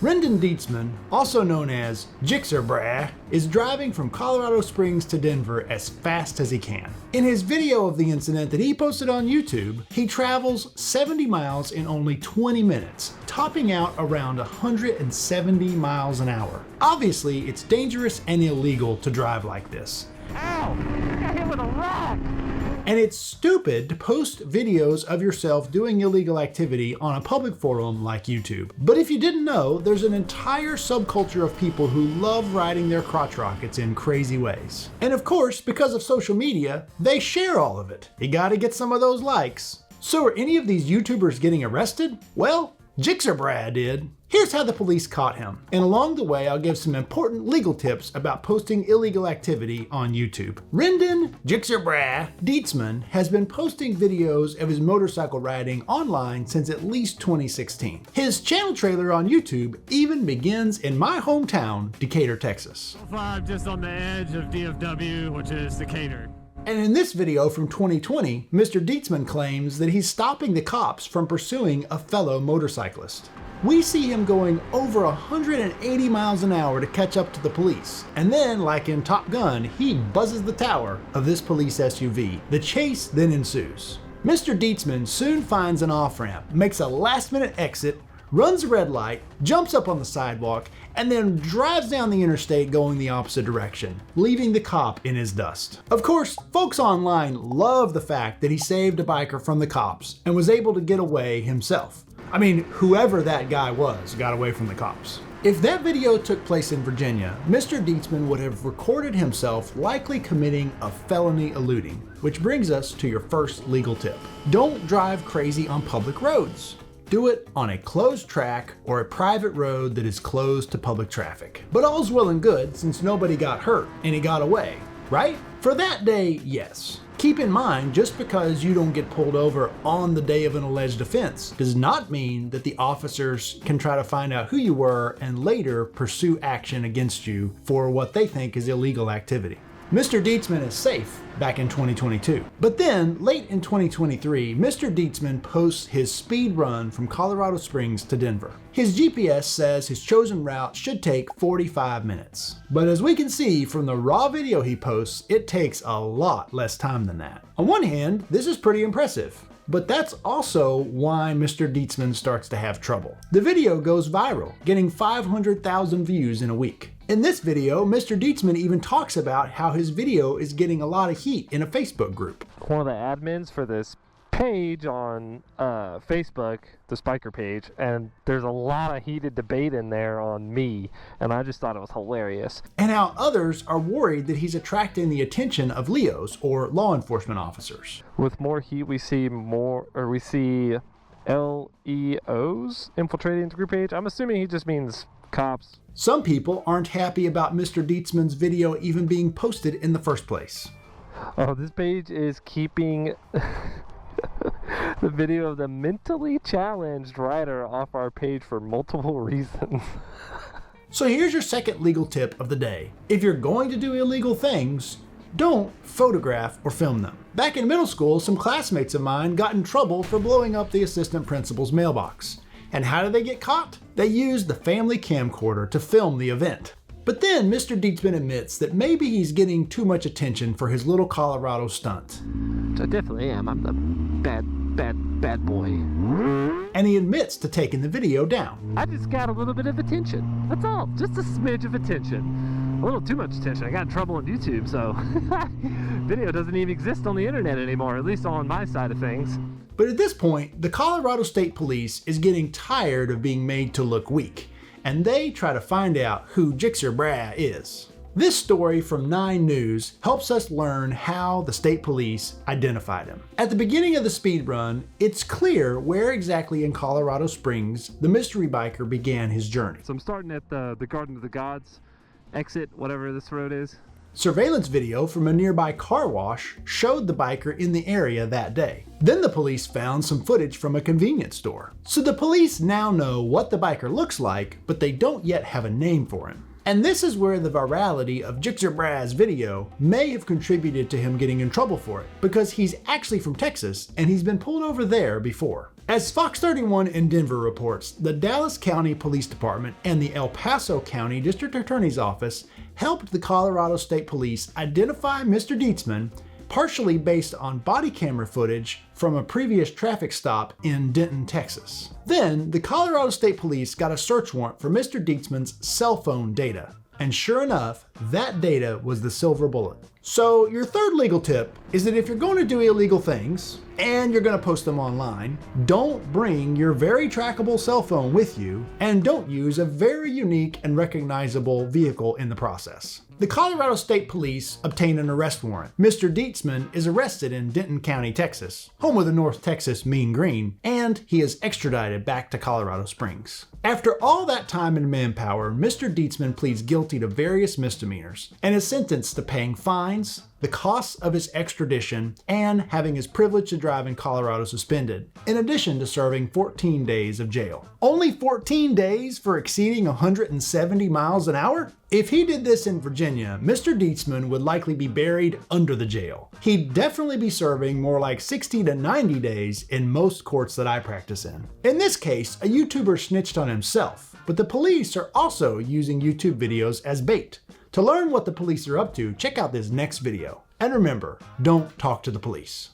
Rendon Dietzman, also known as YouTuber, is driving from Colorado Springs to Denver as fast as he can. In his video of the incident that he posted on YouTube, he travels 70 miles in only 20 minutes, topping out around 170 miles an hour. Obviously, it's dangerous and illegal to drive like this. Ow! I got hit with a rock! And it's stupid to post videos of yourself doing illegal activity on a public forum like YouTube. But if you didn't know, there's an entire subculture of people who love riding their crotch rockets in crazy ways. And of course, because of social media, they share all of it. You gotta get some of those likes. So are any of these YouTubers getting arrested? Well, YouTuber did. Here's how the police caught him, and along the way I'll give some important legal tips about posting illegal activity on YouTube. Rendon YouTuber Dietzman has been posting videos of his motorcycle riding online since at least 2016. His channel trailer on YouTube even begins in my hometown, Decatur, Texas. 5 just on the edge of DFW, which is Decatur. And in this video from 2020, Mr. Dietzman claims that he's stopping the cops from pursuing a fellow motorcyclist. We see him going over 180 miles an hour to catch up to the police. And then, like in Top Gun, he buzzes the tower of this police SUV. The chase then ensues. Mr. Dietzman soon finds an off-ramp, makes a last-minute exit, runs a red light, jumps up on the sidewalk, and then drives down the interstate going the opposite direction, leaving the cop in his dust. Of course, folks online love the fact that he saved a biker from the cops and was able to get away himself. I mean, whoever that guy was got away from the cops. If that video took place in Virginia, Mr. Dietzman would have recorded himself likely committing a felony eluding, which brings us to your first legal tip. Don't drive crazy on public roads. Do it on a closed track or a private road that is closed to public traffic. But all's well and good since nobody got hurt and he got away, right? For that day, yes. Keep in mind, just because you don't get pulled over on the day of an alleged offense does not mean that the officers can try to find out who you were and later pursue action against you for what they think is illegal activity. Mr. Dietzman is safe back in 2022. But then, late in 2023, Mr. Dietzman posts his speed run from Colorado Springs to Denver. His GPS says his chosen route should take 45 minutes. But as we can see from the raw video he posts, it takes a lot less time than that. On one hand, this is pretty impressive. But that's also why Mr. Dietzman starts to have trouble. The video goes viral, getting 500,000 views in a week. In this video, Mr. Dietzman even talks about how his video is getting a lot of heat in a Facebook group. One of the admins for this page on Facebook, the Spiker page, and there's a lot of heated debate in there on me, and I just thought it was hilarious. And how others are worried that he's attracting the attention of LEOs, or law enforcement officers. With more heat, we see LEOs infiltrating the group page. I'm assuming he just means cops. Some people aren't happy about Mr. Dietzman's video even being posted in the first place. Oh, this page is keeping the video of the mentally challenged rider off our page for multiple reasons. So here's your second legal tip of the day. If you're going to do illegal things, don't photograph or film them. Back in middle school, some classmates of mine got in trouble for blowing up the assistant principal's mailbox. And how did they get caught? They used the family camcorder to film the event. But then Mr. Dietzman admits that maybe he's getting too much attention for his little Colorado stunt. I definitely am. I'm the bad boy. And he admits to taking the video down. I just got a little bit of attention. That's all. Just a smidge of attention. A little too much attention. I got in trouble on YouTube, so video doesn't even exist on the internet anymore, at least on my side of things. But at this point, the Colorado State Police is getting tired of being made to look weak, and they try to find out who YouTuber is. This story from 9 News helps us learn how the state police identified him. At the beginning of the speed run, it's clear where exactly in Colorado Springs the mystery biker began his journey. So I'm starting at the Garden of the Gods exit, whatever this road is. Surveillance video from a nearby car wash showed the biker in the area that day. Then the police found some footage from a convenience store. So the police now know what the biker looks like, but they don't yet have a name for him. And this is where the virality of YouTuber's video may have contributed to him getting in trouble for it, because he's actually from Texas and he's been pulled over there before. As Fox 31 in Denver reports, the Dallas County Police Department and the El Paso County District Attorney's Office helped the Colorado State Police identify Mr. Dietzman, partially based on body camera footage from a previous traffic stop in Denton, Texas. Then, the Colorado State Police got a search warrant for Mr. Dietzman's cell phone data. And sure enough, that data was the silver bullet. So your third legal tip is that if you're going to do illegal things and you're going to post them online, don't bring your very trackable cell phone with you and don't use a very unique and recognizable vehicle in the process. The Colorado State Police obtained an arrest warrant. Mr. Dietzman is arrested in Denton County, Texas, home of the North Texas Mean Green, and he is extradited back to Colorado Springs. After all that time and manpower, Mr. Dietzman pleads guilty to various misdemeanors and is sentenced to paying fines, the costs of his extradition, and having his privilege to drive in Colorado suspended, in addition to serving 14 days of jail. Only 14 days for exceeding 170 miles an hour? If he did this in Virginia, Mr. Dietzman would likely be buried under the jail. He'd definitely be serving more like 60 to 90 days in most courts that I practice in. In this case, a YouTuber snitched on himself, but the police are also using YouTube videos as bait. To learn what the police are up to, check out this next video. And remember, don't talk to the police.